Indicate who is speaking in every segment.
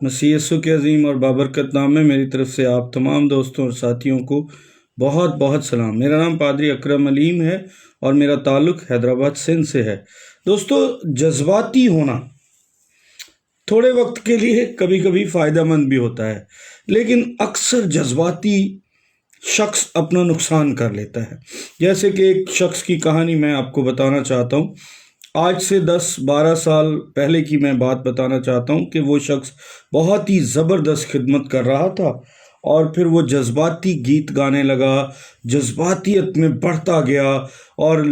Speaker 1: مسیح یسوع کے عظیم اور بابرکت نام میں میری طرف سے آپ تمام دوستوں اور ساتھیوں کو بہت بہت سلام۔ میرا نام پادری اکرم علیم ہے اور میرا تعلق حیدرآباد سندھ سے ہے۔ دوستو، جذباتی ہونا تھوڑے وقت کے لیے کبھی کبھی فائدہ مند بھی ہوتا ہے، لیکن اکثر جذباتی شخص اپنا نقصان کر لیتا ہے۔ جیسے کہ ایک شخص کی کہانی میں آپ کو بتانا چاہتا ہوں۔ آج سے 10-12 سال پہلے کی میں بات بتانا چاہتا ہوں کہ وہ شخص بہت ہی زبردست خدمت کر رہا تھا، اور پھر وہ جذباتی گیت گانے لگا، جذباتیت میں بڑھتا گیا، اور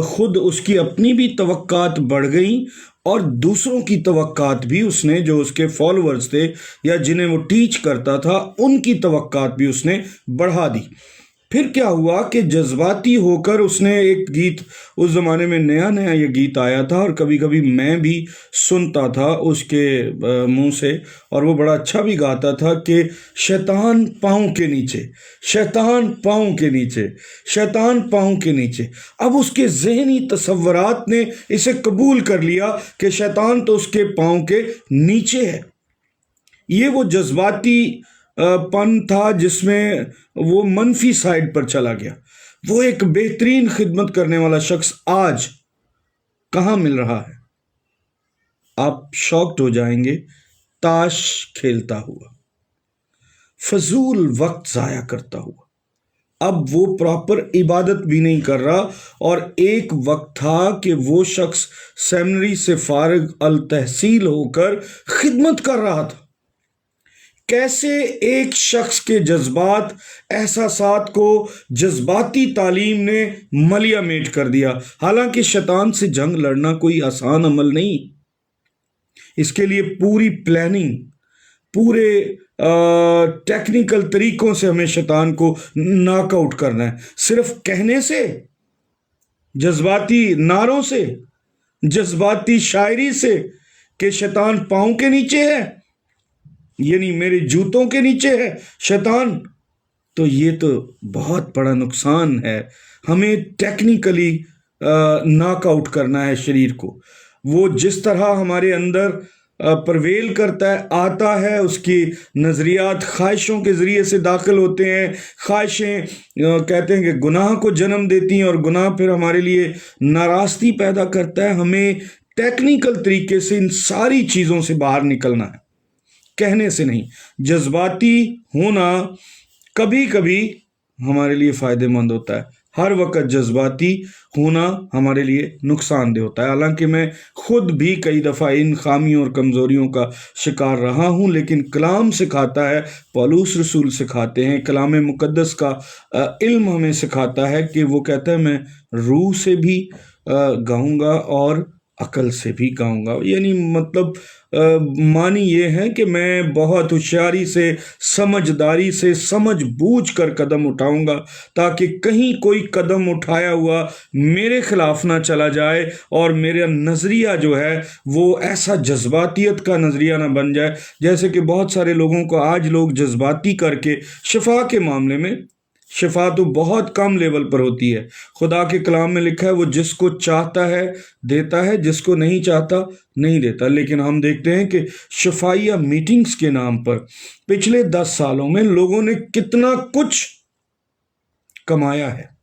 Speaker 1: خود اس کی اپنی بھی توقعات بڑھ گئیں، اور دوسروں کی توقعات بھی اس نے، جو اس کے فالوورز تھے یا جنہیں وہ ٹیچ کرتا تھا، ان کی توقعات بھی اس نے بڑھا دی۔ پھر کیا ہوا کہ جذباتی ہو کر اس نے ایک گیت، اس زمانے میں نیا نیا یہ گیت آیا تھا اور کبھی کبھی میں بھی سنتا تھا اس کے منہ سے، اور وہ بڑا اچھا بھی گاتا تھا کہ شیطان پاؤں کے نیچے، شیطان پاؤں کے نیچے، شیطان پاؤں کے نیچے۔ اب اس کے ذہنی تصورات نے اسے قبول کر لیا کہ شیطان تو اس کے پاؤں کے نیچے ہے۔ یہ وہ جذباتی پن تھا جس میں وہ منفی سائڈ پر چلا گیا۔ وہ ایک بہترین خدمت کرنے والا شخص آج کہاں مل رہا ہے؟ آپ شاکڈ ہو جائیں گے۔ تاش کھیلتا ہوا، فضول وقت ضائع کرتا ہوا۔ اب وہ پراپر عبادت بھی نہیں کر رہا، اور ایک وقت تھا کہ وہ شخص سیمنری سے فارغ التحصیل ہو کر خدمت کر رہا تھا۔ کیسے ایک شخص کے جذبات، احساسات کو جذباتی تعلیم نے ملیا میٹ کر دیا۔ حالانکہ شیطان سے جنگ لڑنا کوئی آسان عمل نہیں، اس کے لیے پوری پلاننگ، پورے ٹیکنیکل طریقوں سے ہمیں شیطان کو ناک آؤٹ کرنا ہے۔ صرف کہنے سے، جذباتی نعروں سے، جذباتی شاعری سے کہ شیطان پاؤں کے نیچے ہے، یعنی میرے جوتوں کے نیچے ہے شیطان، تو یہ تو بہت بڑا نقصان ہے۔ ہمیں ٹیکنیکلی ناک آؤٹ کرنا ہے شریر کو۔ وہ جس طرح ہمارے اندر پرویل کرتا ہے، آتا ہے، اس کی نظریات خواہشوں کے ذریعے سے داخل ہوتے ہیں۔ خواہشیں کہتے ہیں کہ گناہ کو جنم دیتی ہیں، اور گناہ پھر ہمارے لیے ناراستی پیدا کرتا ہے۔ ہمیں ٹیکنیکل طریقے سے ان ساری چیزوں سے باہر نکلنا ہے، کہنے سے نہیں۔ جذباتی ہونا کبھی کبھی ہمارے لیے فائدہ مند ہوتا ہے، ہر وقت جذباتی ہونا ہمارے لیے نقصان دہ ہوتا ہے۔ حالانکہ میں خود بھی کئی دفعہ ان خامیوں اور کمزوریوں کا شکار رہا ہوں، لیکن کلام سکھاتا ہے، پولس رسول سکھاتے ہیں، کلام مقدس کا علم ہمیں سکھاتا ہے کہ وہ کہتا ہے میں روح سے بھی گاؤں گا اور عقل سے بھی گاؤں گا۔ یعنی مطلب معنی یہ ہے کہ میں بہت ہوشیاری سے، سمجھداری سے، سمجھ بوجھ کر قدم اٹھاؤں گا، تاکہ کہیں کوئی قدم اٹھایا ہوا میرے خلاف نہ چلا جائے، اور میرا نظریہ جو ہے وہ ایسا جذباتیت کا نظریہ نہ بن جائے۔ جیسے کہ بہت سارے لوگوں کو آج لوگ جذباتی کر کے، شفا کے معاملے میں شفا تو بہت کم لیول پر ہوتی ہے۔ خدا کے کلام میں لکھا ہے وہ جس کو چاہتا ہے دیتا ہے، جس کو نہیں چاہتا نہیں دیتا۔ لیکن ہم دیکھتے ہیں کہ شفائیہ میٹنگز کے نام پر پچھلے 10 سالوں میں لوگوں نے کتنا کچھ کمایا ہے،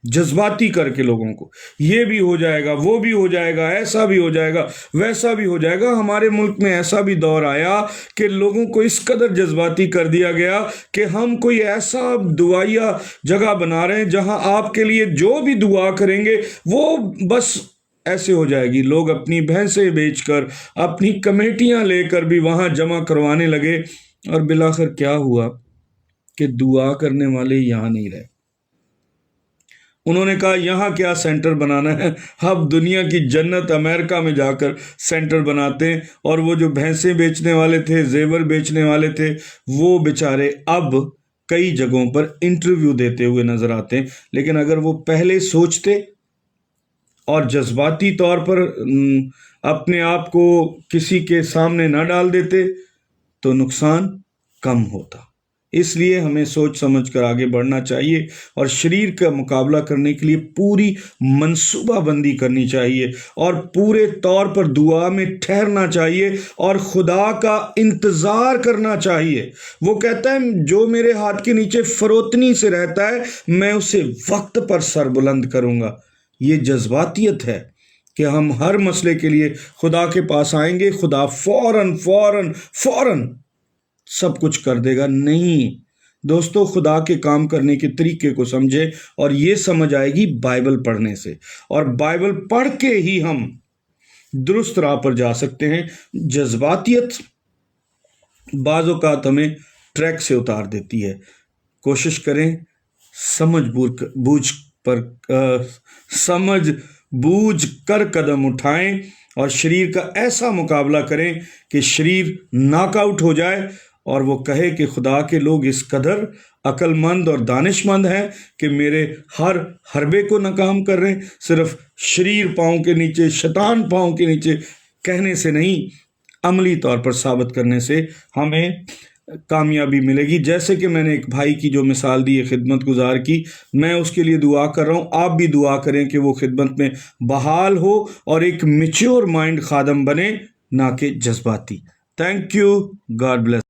Speaker 1: جذباتی کر کے لوگوں کو، یہ بھی ہو جائے گا، وہ بھی ہو جائے گا، ایسا بھی ہو جائے گا، ویسا بھی ہو جائے گا۔ ہمارے ملک میں ایسا بھی دور آیا کہ لوگوں کو اس قدر جذباتی کر دیا گیا کہ ہم کوئی ایسا دعائیا جگہ بنا رہے ہیں جہاں آپ کے لیے جو بھی دعا کریں گے وہ بس ایسے ہو جائے گی۔ لوگ اپنی بھینسیں بیچ کر، اپنی کمیٹیاں لے کر بھی وہاں جمع کروانے لگے، اور بالآخر کیا ہوا کہ دعا کرنے والے یہاں نہیں رہے۔ انہوں نے کہا یہاں کیا سینٹر بنانا ہے، اب دنیا کی جنت امریکہ میں جا کر سینٹر بناتے ہیں۔ اور وہ جو بھینسیں بیچنے والے تھے، زیور بیچنے والے تھے، وہ بیچارے اب کئی جگہوں پر انٹرویو دیتے ہوئے نظر آتے ہیں۔ لیکن اگر وہ پہلے سوچتے اور جذباتی طور پر اپنے آپ کو کسی کے سامنے نہ ڈال دیتے تو نقصان کم ہوتا۔ اس لیے ہمیں سوچ سمجھ کر آگے بڑھنا چاہیے اور شریر کا مقابلہ کرنے کے لیے پوری منصوبہ بندی کرنی چاہیے اور پورے طور پر دعا میں ٹھہرنا چاہیے اور خدا کا انتظار کرنا چاہیے۔ وہ کہتا ہے جو میرے ہاتھ کے نیچے فروتنی سے رہتا ہے میں اسے وقت پر سر بلند کروں گا۔ یہ جذباتیت ہے کہ ہم ہر مسئلے کے لیے خدا کے پاس آئیں گے، خدا فوراً سب کچھ کر دے گا۔ نہیں دوستو، خدا کے کام کرنے کے طریقے کو سمجھے اور یہ سمجھ آئے گی بائبل پڑھنے سے، اور بائبل پڑھ کے ہی ہم درست راہ پر جا سکتے ہیں۔ جذباتیت بعض اوقات ہمیں ٹریک سے اتار دیتی ہے۔ کوشش کریں سمجھ بوجھ کر قدم اٹھائیں اور شریر کا ایسا مقابلہ کریں کہ شریر ناک آؤٹ ہو جائے اور وہ کہے کہ خدا کے لوگ اس قدر عقل مند اور دانش مند ہیں کہ میرے ہر حربے کو ناکام کر رہے ہیں۔ صرف شریر پاؤں کے نیچے، شیطان پاؤں کے نیچے کہنے سے نہیں، عملی طور پر ثابت کرنے سے ہمیں کامیابی ملے گی۔ جیسے کہ میں نے ایک بھائی کی جو مثال دی ہے خدمت گزار کی، میں اس کے لیے دعا کر رہا ہوں، آپ بھی دعا کریں کہ وہ خدمت میں بحال ہو اور ایک میچور مائنڈ خادم بنے، نہ کہ جذباتی۔ Thank you, God bless.